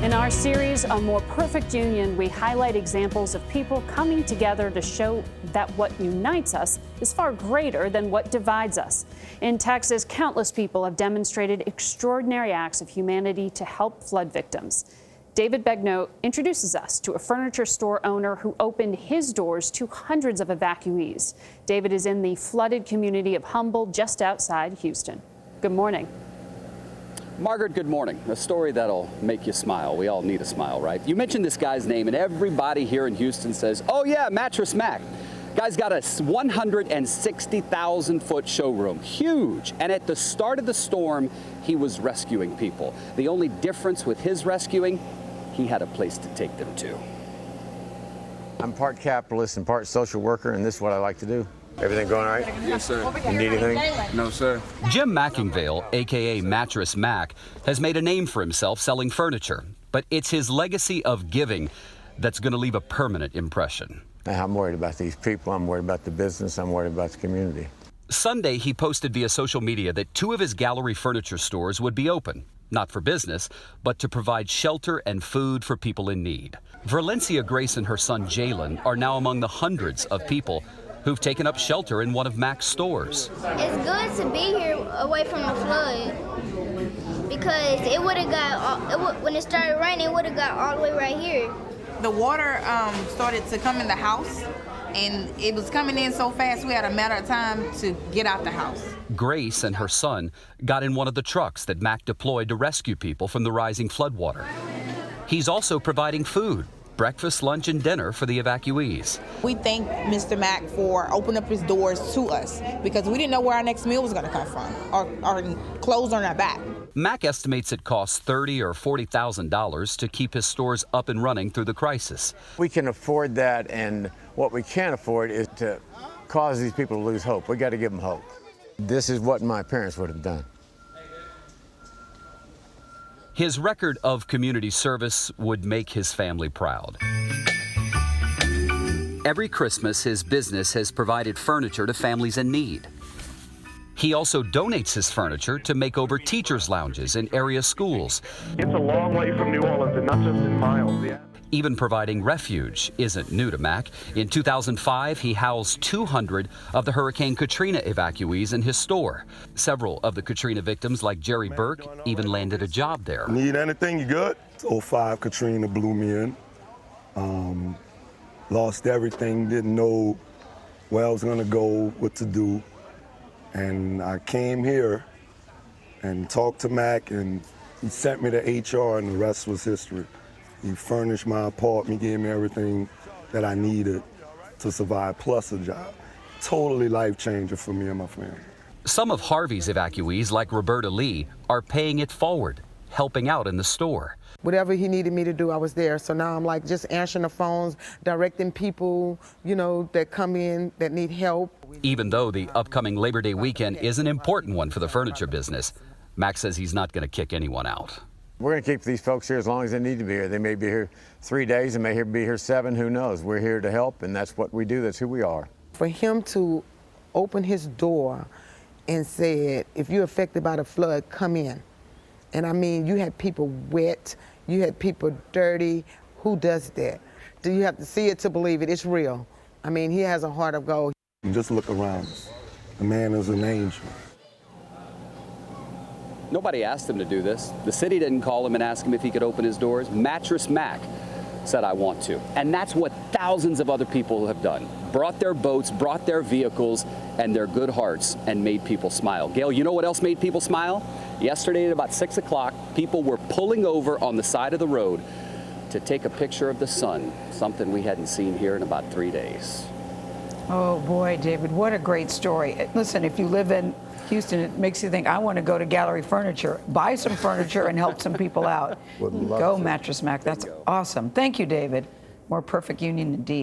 In our series, A More Perfect Union, we highlight examples of people coming together to show that what unites us is far greater than what divides us. In Texas, countless people have demonstrated extraordinary acts of humanity to help flood victims. David Begnaud introduces us to a furniture store owner who opened his doors to hundreds of evacuees. David is in the flooded community of Humble, just outside Houston. Good morning. Margaret, good morning. A story that'll make you smile. We all need a smile, right? You mentioned this guy's name, and everybody here in Houston says, oh yeah, Mattress Mack. Guy's got a 160,000-foot showroom, huge. And at the start of the storm, he was rescuing people. The only difference with his rescuing, he had a place to take them to. I'm part capitalist and part social worker, and this is what I like to do. Everything going all right? Yes, sir. You need anything? No, sir. Jim McIngvale, a.k.a. Mattress Mack, has made a name for himself selling furniture. But it's his legacy of giving that's going to leave a permanent impression. I'm worried about these people. I'm worried about the business. I'm worried about the community. Sunday, he posted via social media that 2 of his gallery furniture stores would be open, not for business, but to provide shelter and food for people in need. Valencia Grace and her son Jalen are now among the hundreds of people who've taken up shelter in one of Mack's stores. It's good to be here away from the flood because it would have got, when it started raining, it would have got all the way right here. The water started to come in the house, and it was coming in so fast we had a matter of time to get out the house. Grace and her son got in one of the trucks that Mack deployed to rescue people from the rising floodwater. He's also providing food, breakfast, lunch, and dinner for the evacuees. We thank Mr. Mack for opening up his doors to us because we didn't know where our next meal was going to come from, or clothes on our back. Mack estimates it costs $30,000 or $40,000 to keep his stores up and running through the crisis. We can afford that, and what we can't afford is to cause these people to lose hope. We got to give them hope. This is what my parents would have done. His record of community service would make his family proud. Every Christmas, his business has provided furniture to families in need. He also donates his furniture to make over teachers' lounges in area schools. It's a long way from New Orleans, and not just in miles. Yeah. Even providing refuge isn't new to Mack. In 2005, he housed 200 of the Hurricane Katrina evacuees in his store. Several of the Katrina victims, like Jerry Burke, even landed a job there. Need anything, you good? 05 Katrina blew me in. Lost everything, didn't know where I was gonna go, what to do. And I came here and talked to Mack, and he sent me to HR, and the rest was history. He furnished my apartment, gave me everything that I needed to survive, plus a job. Totally life changer for me and my family. Some of Harvey's evacuees, like Roberta Lee, are paying it forward, helping out in the store. Whatever he needed me to do, I was there. So now I'm like just answering the phones, directing people, that come in that need help. Even though the upcoming Labor Day weekend is an important one for the furniture business, Mack says he's not going to kick anyone out. We're going to keep these folks here as long as they need to be here. They may be here 3 days, they may be here 7, who knows? We're here to help, and that's what we do. That's who we are. For him to open his door and said, if you're affected by the flood, come in. And I mean, you had people wet, you had people dirty. Who does that? Do you have to see it to believe it? It's real. I mean, he has a heart of gold. Just look around us. The man is an angel. Nobody asked him to do this. The city didn't call him and ask him if he could open his doors. Mattress Mack said, I want to. And that's what thousands of other people have done. Brought their boats, brought their vehicles, and their good hearts, and made people smile. Gayle, you know what else made people smile? Yesterday at about 6 o'clock, people were pulling over on the side of the road to take a picture of the sun, something we hadn't seen here in about 3 days. Oh boy, David, what a great story. Listen, if you live in Houston, it makes you think, I want to go to Gallery Furniture, buy some furniture and help some people out. Go, Mattress Mack. That's awesome. Thank you, David. More perfect union indeed.